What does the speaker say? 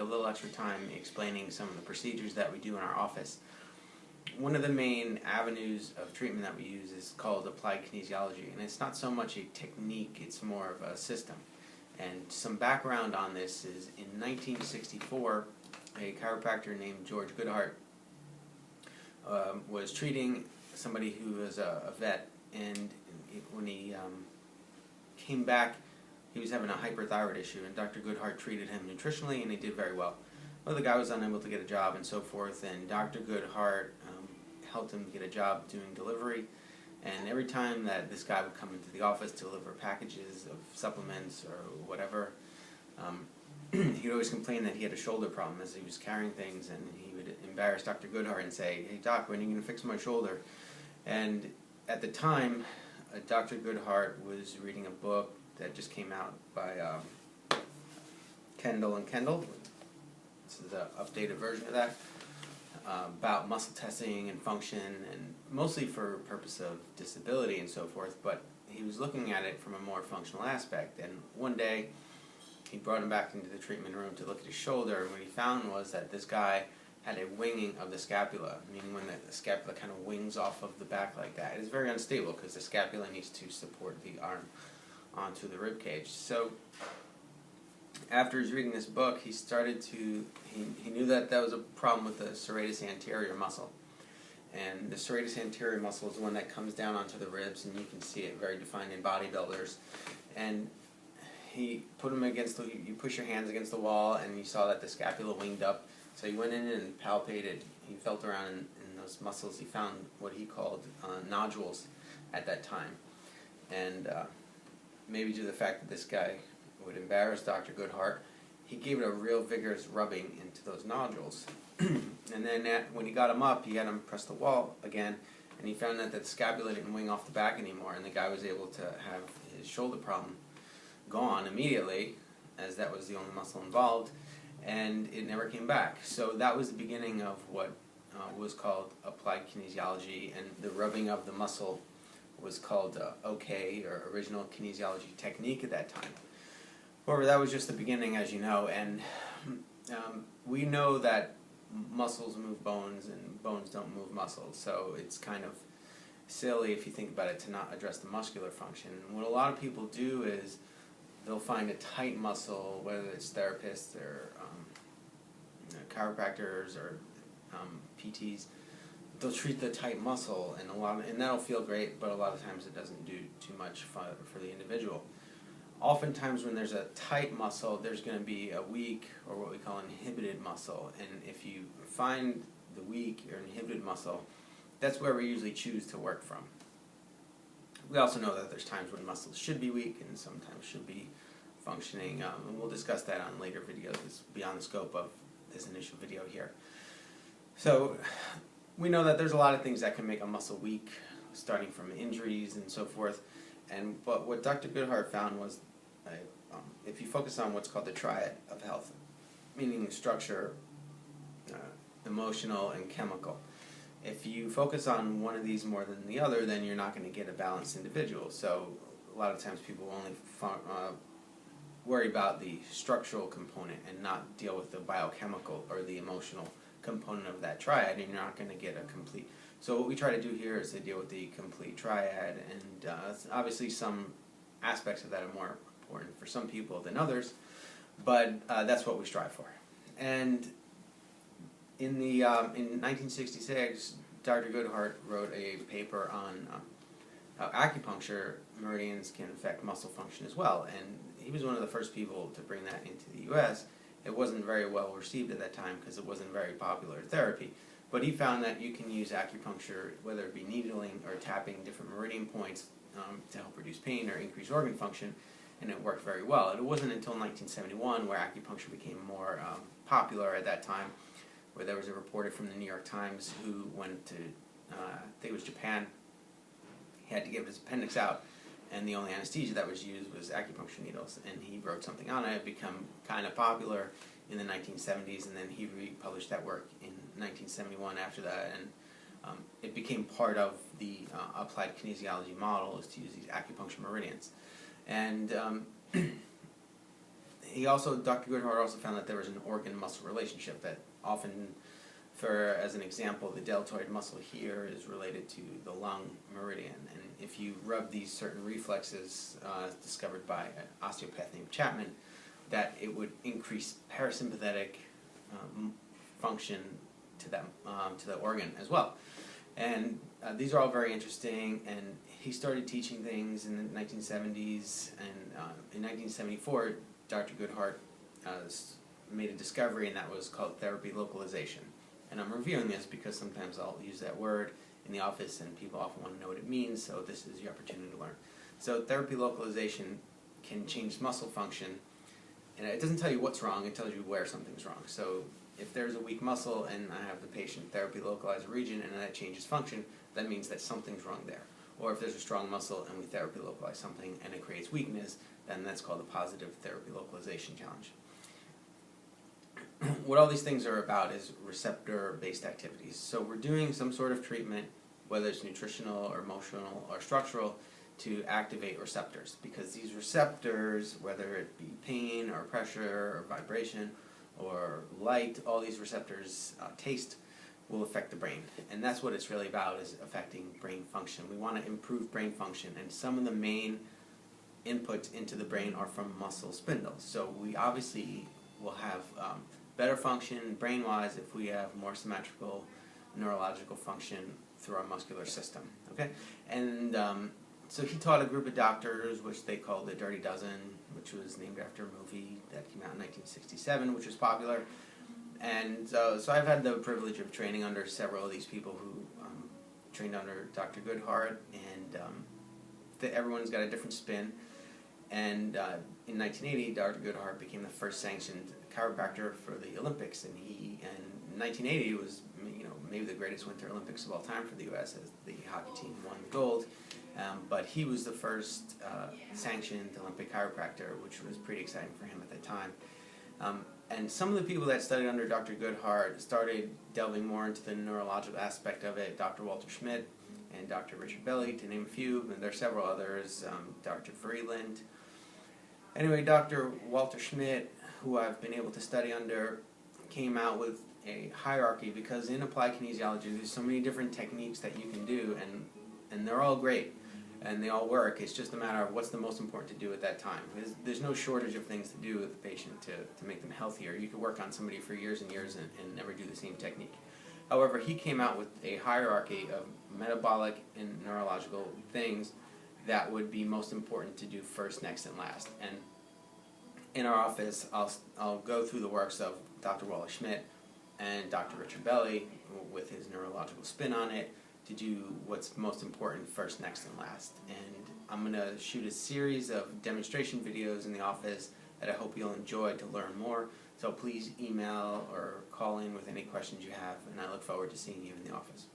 a little extra time explaining some of the procedures that we do in our office. One of the main avenues of treatment that we use is called Applied Kinesiology, and it's not so much a technique, it's more of a system. And some background on this is in 1964, a chiropractor named Giudice was treating somebody who was a vet, and when he came back, he was having a hyperthyroid issue, and Dr. Goodhart treated him nutritionally, and he did very well. Well, the guy was unable to get a job and so forth, and Dr. Goodhart helped him get a job doing delivery, and every time that this guy would come into the office to deliver packages of supplements or whatever, he would always complain that he had a shoulder problem as he was carrying things, and he would embarrass Dr. Goodhart and say, "Hey doc, when are you going to fix my shoulder?" And at the time, Dr. Goodhart was reading a book that just came out by Kendall and Kendall. This is an updated version of that, about muscle testing and function, and mostly for purpose of disability and so forth, but he was looking at it from a more functional aspect. And one day he brought him back into the treatment room to look at his shoulder, and what he found was that this guy had a winging of the scapula, meaning when the scapula kind of wings off of the back like that. It is very unstable because the scapula needs to support the arm onto the rib cage. So after he's reading this book, he started to, he knew that that was a problem with the serratus anterior muscle. And the serratus anterior muscle is the one that comes down onto the ribs, and you can see it very defined in bodybuilders. And he put him against the, you push your hands against the wall, and you saw that the scapula winged up. So he went in and palpated, he felt around in those muscles. He found what he called nodules at that time. And maybe due to the fact that this guy would embarrass Dr. Goodhart, he gave it a real vigorous rubbing into those nodules. And then when he got him up, he had him press the wall again, and he found that the scapula didn't wing off the back anymore, and the guy was able to have his shoulder problem gone immediately, as that was the only muscle involved, and it never came back. So that was the beginning of what was called Applied Kinesiology, and the rubbing of the muscle was called OK, or Original Kinesiology Technique at that time. However, that was just the beginning, as you know, and we know that muscles move bones and bones don't move muscles, so it's kind of silly if you think about it to not address the muscular function. And what a lot of people do is they'll find a tight muscle, whether it's therapists or chiropractors or PTs. They'll treat the tight muscle, and that'll feel great, but a lot of times it doesn't do too much for the individual. Oftentimes when there's a tight muscle, there's going to be a weak, or what we call an inhibited muscle, and if you find the weak or inhibited muscle, that's where we usually choose to work from. We also know that there's times when muscles should be weak and sometimes should be functioning, and we'll discuss that on later videos. It's beyond the scope of this initial video here. So we know that there's a lot of things that can make a muscle weak, starting from injuries and so forth. But what Dr. Goodhart found was, if you focus on what's called the Triad of Health, meaning structure, emotional, and chemical, if you focus on one of these more than the other, then you're not going to get a balanced individual. So a lot of times people only worry about the structural component and not deal with the biochemical or the emotional component of that triad, and you're not going to get a complete. So what we try to do here is to deal with the complete triad, and obviously some aspects of that are more important for some people than others, but that's what we strive for. And in 1966, Dr. Goodhart wrote a paper on how acupuncture meridians can affect muscle function as well, and he was one of the first people to bring that into the U.S. It wasn't very well received at that time because it wasn't very popular therapy. But he found that you can use acupuncture, whether it be needling or tapping different meridian points to help reduce pain or increase organ function, and it worked very well. And it wasn't until 1971 where acupuncture became more popular at that time, where there was a reporter from the New York Times who went to, I think it was Japan. He had to get his appendix out, and the only anesthesia that was used was acupuncture needles, and he wrote something on it. It became kind of popular in the 1970s, and then he republished that work in 1971 after that, and it became part of the applied kinesiology model, is to use these acupuncture meridians. And Dr. Goodhart also found that there was an organ-muscle relationship that often, as an example, the deltoid muscle here is related to the lung meridian. And if you rub these certain reflexes, discovered by an osteopath named Chapman, that it would increase parasympathetic function to the organ as well. And these are all very interesting, and he started teaching things in the 1970s, and in 1974, Dr. Goodhart made a discovery, and that was called therapy localization. And I'm reviewing this because sometimes I'll use that word in the office, and people often want to know what it means, so this is your opportunity to learn. So therapy localization can change muscle function, and it doesn't tell you what's wrong, it tells you where something's wrong. So if there's a weak muscle and I have the patient therapy localize a region and that changes function, that means that something's wrong there. Or if there's a strong muscle and we therapy localize something and it creates weakness, then that's called a positive therapy localization challenge. What all these things are about is receptor-based activities. So we're doing some sort of treatment, whether it's nutritional or emotional or structural, to activate receptors, because these receptors, whether it be pain or pressure or vibration or light, all these receptors, taste, will affect the brain. And that's what it's really about, is affecting brain function. We want to improve brain function, and some of the main inputs into the brain are from muscle spindles. So we obviously will have better function brain-wise if we have more symmetrical neurological function through our muscular system. Okay, and so he taught a group of doctors, which they called the Dirty Dozen, which was named after a movie that came out in 1967, which was popular. And so I've had the privilege of training under several of these people who trained under Dr. Goodhart, and everyone's got a different spin. And in 1980, Dr. Goodhart became the first sanctioned chiropractor for the Olympics, and in 1980 was, maybe the greatest Winter Olympics of all time for the U.S. as the hockey team won the gold. But he was the first sanctioned Olympic chiropractor, which was pretty exciting for him at the time. And some of the people that studied under Dr. Goodhart started delving more into the neurological aspect of it. Dr. Walter Schmidt and Dr. Richard Belli, to name a few, and there are several others, Dr. Freeland. Anyway, Dr. Walter Schmidt, who I've been able to study under, came out with a hierarchy, because in applied kinesiology there's so many different techniques that you can do, and they're all great and they all work. It's just a matter of what's the most important to do at that time. There's no shortage of things to do with the patient to make them healthier. You could work on somebody for years and years and never do the same technique. However, he came out with a hierarchy of metabolic and neurological things that would be most important to do first, next, and last. And in our office, I'll go through the works of Dr. Walter Schmidt and Dr. Richard Belli with his neurological spin on it, to do what's most important first, next, and last. And I'm going to shoot a series of demonstration videos in the office that I hope you'll enjoy to learn more. So please email or call in with any questions you have, and I look forward to seeing you in the office.